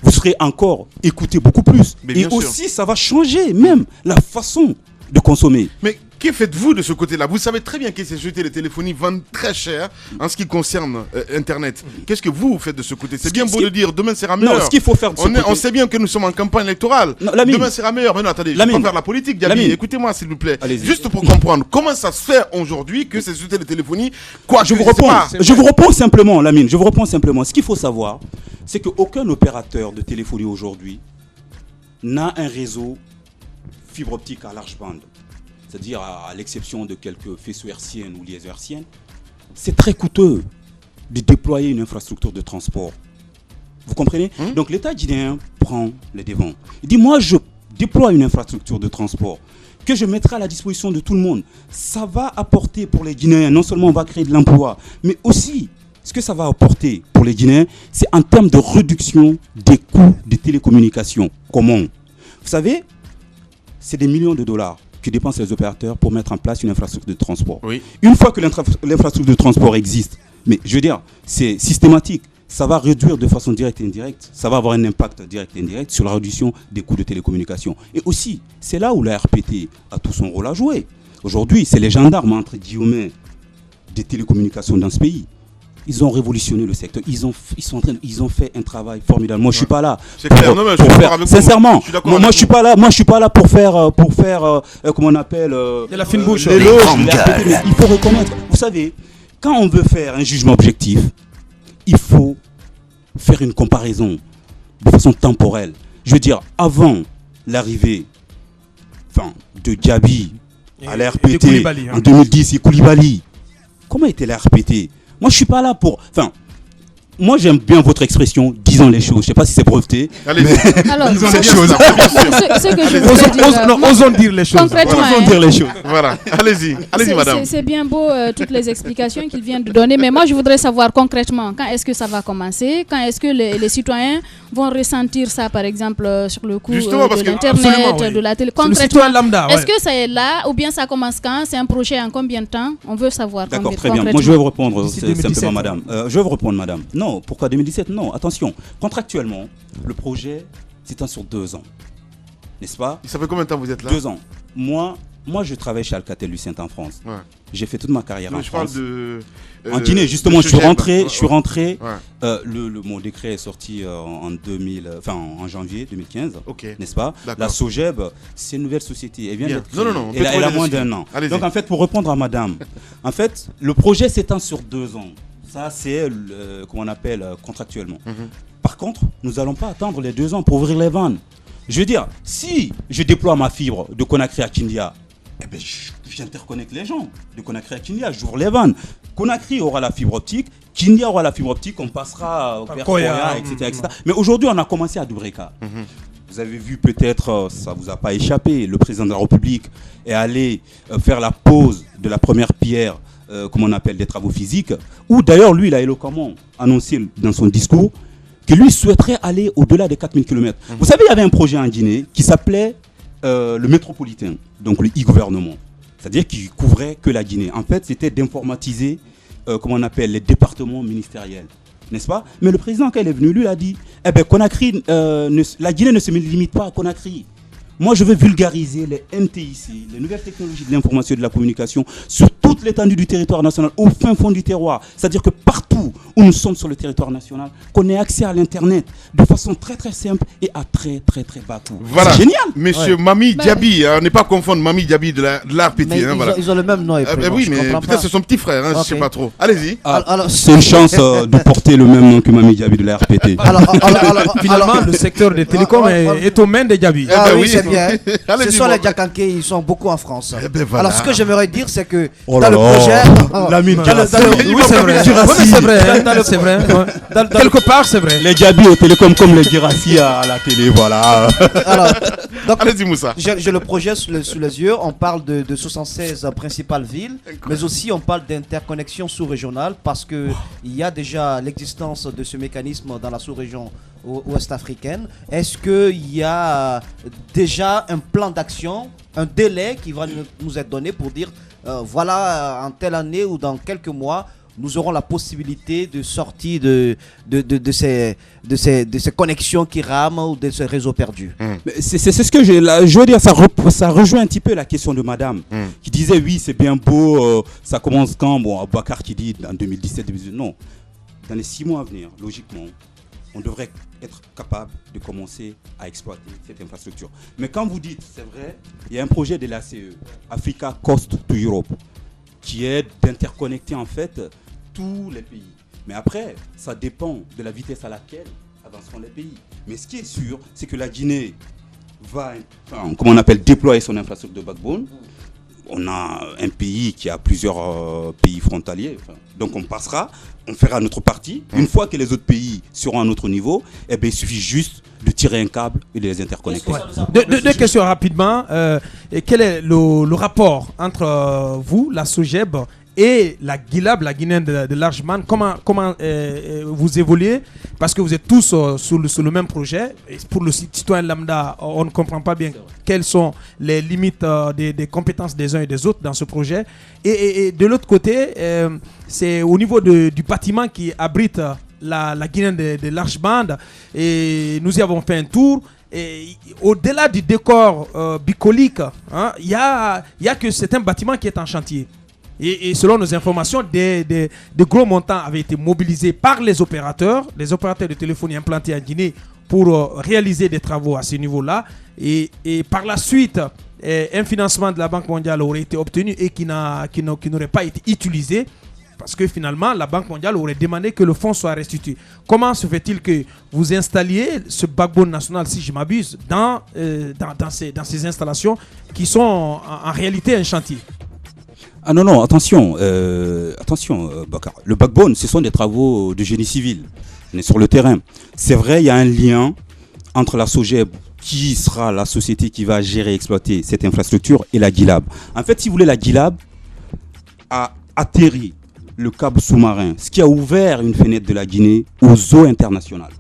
Speaker 7: vous serez encore écouté beaucoup plus. Et aussi, ça va changer même la façon de consommer.
Speaker 2: Mais que faites-vous de ce côté-là? Vous savez très bien que ces sociétés de téléphonie vendent très cher en ce qui concerne Internet. Qu'est-ce que vous faites de ce côté? C'est bien beau de dire demain sera meilleur.
Speaker 7: Non, ce qu'il faut faire de ce côté...
Speaker 2: On sait bien que nous sommes en campagne électorale. Non, demain sera meilleur. Mais non, attendez, je ne vais pas faire la politique, Diaby. Écoutez-moi, s'il vous plaît. Juste pour comprendre, comment ça se fait aujourd'hui que ces sociétés de téléphonie...
Speaker 7: Je vous réponds simplement, Lamine. Je vous réponds simplement. Ce qu'il faut savoir, c'est qu'aucun opérateur de téléphonie aujourd'hui n'a un réseau fibre optique à large bande. C'est-à-dire à l'exception de quelques faisceaux hertziennes ou liaisons hertziennes, c'est très coûteux de déployer une infrastructure de transport. Vous comprenez? Donc l'État guinéen prend les devants. Il dit, moi je déploie une infrastructure de transport que je mettrai à la disposition de tout le monde. Ça va apporter pour les Guinéens, non seulement on va créer de l'emploi, mais aussi ce que ça va apporter pour les Guinéens, c'est en termes de réduction des coûts des télécommunications. Comment? Vous savez, c'est des millions de dollars que dépensent les opérateurs pour mettre en place une infrastructure de transport. Oui. Une fois que l'infrastructure de transport existe, mais je veux dire, c'est systématique, ça va réduire de façon directe et indirecte, ça va avoir un impact direct et indirect sur la réduction des coûts de télécommunications. Et aussi, c'est là où la RPT a tout son rôle à jouer. Aujourd'hui, c'est les gendarmes, entre guillemets, des télécommunications dans ce pays. Ils ont révolutionné le secteur. Ils ont fait un travail formidable. Moi, je suis pas là.
Speaker 2: C'est clair. Non, mais je suis d'accord avec
Speaker 7: sincèrement, moi, je suis pas là. Moi, je suis pas là pour faire comment on appelle
Speaker 3: de la fine bouche.
Speaker 7: Mais il faut reconnaître. Vous savez, quand on veut faire un jugement objectif, il faut faire une comparaison de façon temporelle. Je veux dire, avant l'arrivée de Diaby à la RPT en 2010 et Koulibaly, comment était la RPT? Moi, je suis pas là pour... Moi, j'aime bien votre expression, disons les choses. Je ne sais pas si c'est breveté.
Speaker 6: Alors,
Speaker 7: disons les choses.
Speaker 3: Osons dire les choses.
Speaker 6: Concrètement,
Speaker 7: osons dire les choses.
Speaker 2: Voilà, allez-y, madame.
Speaker 6: C'est bien beau toutes les explications qu'il vient de donner, mais moi, je voudrais savoir concrètement quand est-ce que ça va commencer, quand est-ce que les citoyens vont ressentir ça, par exemple, sur le coup de l'Internet, de la télé. Concrètement, est-ce que ça est là ou bien ça commence quand? C'est un projet en combien de temps? On veut savoir.
Speaker 7: D'accord, très bien. Moi, je vais vous répondre simplement, madame. Je vais vous répondre, madame. Non, pourquoi 2017? Non, attention. Contractuellement, le projet s'étend sur 2 ans. N'est-ce pas?
Speaker 2: Ça fait combien de temps vous êtes là?
Speaker 7: 2 ans. Moi, je travaille chez Alcatel-Lucent en France. Ouais. J'ai fait toute ma carrière en France. En Guinée, justement, je suis rentré. Mon décret est sorti en janvier 2015. Okay. N'est-ce pas? La Sogeb, c'est une nouvelle société. Elle vient d'être créée. Non. Elle a moins d'1 an. Allez-y. Donc, en fait, pour répondre à madame, en fait, le projet s'étend sur 2 ans. Ça, c'est comment on appelle contractuellement. Par contre, nous n'allons pas attendre les 2 ans pour ouvrir les vannes. Je veux dire, si je déploie ma fibre de Conakry à Kindia, j'interconnecte les gens de Conakry à Kindia, j'ouvre les vannes. Conakry aura la fibre optique, Kindia aura la fibre optique, on passera vers Koya, etc. Mais aujourd'hui, on a commencé à Dubreka. Vous avez vu peut-être, ça ne vous a pas échappé, le président de la République est allé faire la pose de la première pierre comme on appelle des travaux physiques, où d'ailleurs lui il a éloquemment annoncé dans son discours que lui souhaiterait aller au-delà des 4000 km. Vous savez, il y avait un projet en Guinée qui s'appelait le métropolitain, donc le e-gouvernement, c'est-à-dire qui couvrait que la Guinée. En fait, c'était d'informatiser comment on appelle les départements ministériels, n'est-ce pas? Mais le président quand il est venu, lui a dit Conakry, la Guinée ne se limite pas à Conakry. Moi, je veux vulgariser les NTIC, les nouvelles technologies de l'information et de la communication, sur toute l'étendue du territoire national, au fin fond du terroir. C'est-à-dire que partout où nous sommes sur le territoire national, qu'on ait accès à l'Internet de façon très très simple et à très très très bas coût.
Speaker 2: Voilà.
Speaker 7: C'est génial.
Speaker 2: Monsieur Mami Diaby, on n'est pas confondre Mami Diaby de l'ARPT.
Speaker 4: Ils ont le même nom.
Speaker 2: Oui, mais peut-être c'est son petit frère, je ne sais pas trop. Allez-y.
Speaker 7: C'est une chance de porter le même nom que Mami Diaby de l'ARPT.
Speaker 3: Finalement, le secteur des télécoms est aux mains des Diaby.
Speaker 4: Oui, c'est bien. Ce sont les Diakanké, ils sont beaucoup en France.
Speaker 2: Voilà.
Speaker 4: Alors, ce que j'aimerais dire, c'est que dans le projet.
Speaker 3: Oui, c'est vrai. Quelque part, c'est vrai.
Speaker 7: Les Diaby au télécom comme les Girassi à la télé, voilà.
Speaker 4: Alors, donc,
Speaker 2: allez-y, Moussa.
Speaker 4: J'ai le projet sous les yeux. On parle de 76 principales villes, mais aussi on parle d'interconnexion sous-régionale parce qu'il y a déjà l'existence de ce mécanisme dans la sous-région ouest-africaine. Est-ce qu'il y a déjà un plan d'action, un délai qui va nous être donné pour dire voilà, en telle année ou dans quelques mois, nous aurons la possibilité de sortir de ces connexions qui rament ou de ces réseaux perdus.
Speaker 7: C'est ce que je veux dire, ça rejoint un petit peu la question de madame qui disait oui, c'est bien beau, ça commence quand? Bon, Abouakar qui dit en 2017, 2018, non. Dans les 6 mois à venir, logiquement, on devrait être capable de commencer à exploiter cette infrastructure. Mais quand vous dites, c'est vrai, il y a un projet de l'ACE, Africa Coast to Europe, qui est d'interconnecter en fait tous les pays. Mais après, ça dépend de la vitesse à laquelle avanceront les pays. Mais ce qui est sûr, c'est que la Guinée va, comment on appelle, déployer son infrastructure de backbone. On a un pays qui a plusieurs pays frontaliers. Donc on passera, on fera notre partie. Une fois que les autres pays seront à notre niveau, il suffit juste de tirer un câble et de les interconnecter.
Speaker 3: Deux questions rapidement. Quel est le rapport entre vous, la Sogeb, et la GILAB, la Guinée de Largemane? Comment vous évoluez? Parce que vous êtes tous sur le même projet. Et pour le citoyen lambda, on ne comprend pas bien quelles sont les limites des compétences des uns et des autres dans ce projet. Et de l'autre côté, c'est au niveau du bâtiment qui abrite la Guinée de Largemane. Et nous y avons fait un tour. Et au-delà du décor bucolique, il y a que c'est un bâtiment qui est en chantier. Et selon nos informations, des gros montants avaient été mobilisés par les opérateurs de téléphonie implantés en Guinée pour réaliser des travaux à ce niveau-là. Et par la suite, un financement de la Banque mondiale aurait été obtenu et qui n'aurait pas été utilisé parce que finalement, la Banque mondiale aurait demandé que le fonds soit restitué. Comment se fait-il que vous installiez ce backbone national, si je m'abuse, dans ces installations qui sont en réalité un chantier?
Speaker 7: Ah non, attention, Bakar. Le backbone, ce sont des travaux de génie civil. On est sur le terrain. C'est vrai, il y a un lien entre la SOGEB, qui sera la société qui va gérer et exploiter cette infrastructure, et la GILAB. En fait, si vous voulez, la GILAB a atterri le câble sous-marin, ce qui a ouvert une fenêtre de la Guinée aux eaux internationales.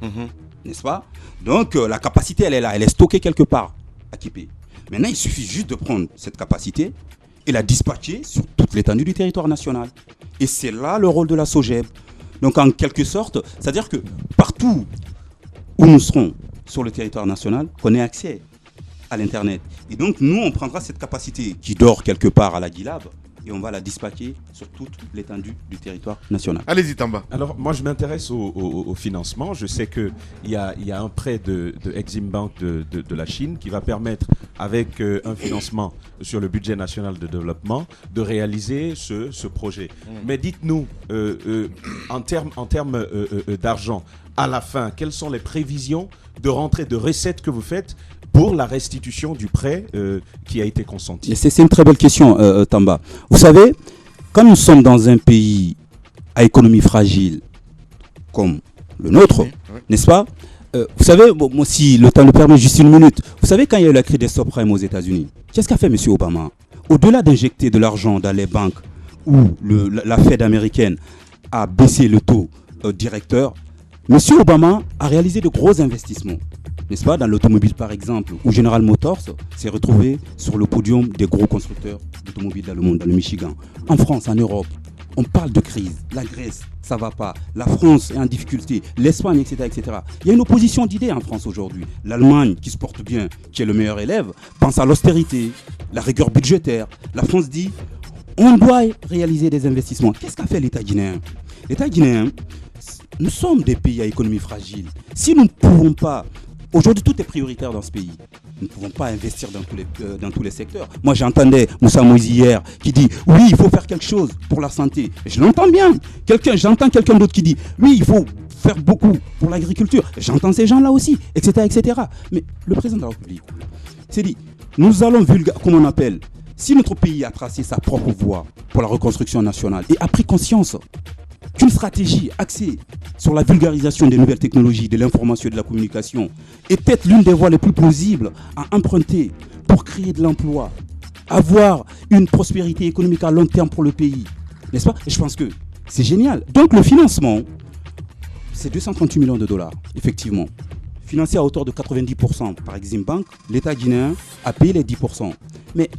Speaker 7: N'est-ce pas? Donc, la capacité, elle est là. Elle est stockée quelque part à Kipé. Maintenant, il suffit juste de prendre cette capacité et la dispatcher sur toute l'étendue du territoire national. Et c'est là le rôle de la SOGEB. Donc, en quelque sorte, c'est-à-dire que partout où nous serons sur le territoire national, qu'on ait accès à l'Internet. Et donc, nous, on prendra cette capacité qui dort quelque part à la GILAB et on va la dispatcher sur toute l'étendue du territoire national.
Speaker 2: Allez-y, Tamba.
Speaker 5: Alors, moi, je m'intéresse au financement. Je sais qu'il y a un prêt de Exim Bank de la Chine qui va permettre, avec un financement sur le budget national de développement, de réaliser ce projet. Mais dites-nous, en termes d'argent, à la fin, quelles sont les prévisions de rentrée de recettes que vous faites pour la restitution du prêt qui a été consenti?
Speaker 7: C'est une très belle question, Tamba. Vous savez, quand nous sommes dans un pays à économie fragile comme le nôtre, n'est-ce pas? Vous savez, moi, si le temps le permet, juste une minute. Vous savez, quand il y a eu la crise des subprimes aux États-Unis, qu'est-ce qu'a fait M. Obama? Au-delà d'injecter de l'argent dans les banques où la Fed américaine a baissé le taux directeur, M. Obama a réalisé de gros investissements, n'est-ce pas, dans l'automobile par exemple, où General Motors s'est retrouvé sur le podium des gros constructeurs d'automobiles dans le monde, dans le Michigan. En France, en Europe, on parle de crise. La Grèce, ça va pas. La France est en difficulté. L'Espagne, etc., etc. Il y a une opposition d'idées en France aujourd'hui. L'Allemagne, qui se porte bien, qui est le meilleur élève, pense à l'austérité, la rigueur budgétaire. La France dit, on doit réaliser des investissements. Qu'est-ce qu'a fait l'État guinéen? L'État guinéen, nous sommes des pays à économie fragile. Si nous ne pouvons pas... Aujourd'hui, tout est prioritaire dans ce pays. Nous ne pouvons pas investir dans tous les secteurs. Moi, j'entendais Moussa Moïse hier qui dit « Oui, il faut faire quelque chose pour la santé ». Je l'entends bien. J'entends quelqu'un d'autre qui dit « Oui, il faut faire beaucoup pour l'agriculture ». J'entends ces gens-là aussi, etc., etc. Mais le président de la République s'est dit « Nous allons comme on appelle, si notre pays a tracé sa propre voie pour la reconstruction nationale et a pris conscience qu'une stratégie axée sur la vulgarisation des nouvelles technologies, de l'information et de la communication est peut-être l'une des voies les plus plausibles à emprunter pour créer de l'emploi, avoir une prospérité économique à long terme pour le pays, n'est-ce pas? Et je pense que c'est génial. Donc le financement, c'est 238 millions de dollars, effectivement. Financé à hauteur de 90% par Exim Bank, l'État guinéen a payé les 10%. Mais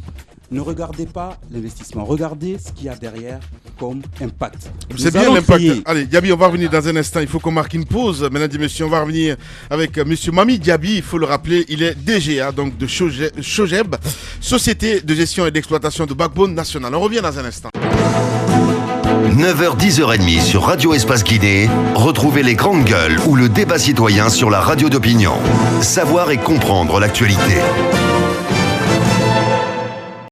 Speaker 7: ne regardez pas l'investissement, regardez ce qu'il y a derrière comme impact.
Speaker 2: C'est bien l'impact. Allez, Diaby, on va revenir dans un instant. Il faut qu'on marque une pause. Mesdames et messieurs, on va revenir avec monsieur Mami Diaby. Il faut le rappeler, il est DGA, donc de SOGEB, Société de gestion et d'exploitation de backbone national. On revient dans un instant.
Speaker 1: 9h, 10h30 sur Radio Espace Guinée. Retrouvez les grandes gueules ou le débat citoyen sur la radio d'opinion. Savoir et comprendre l'actualité.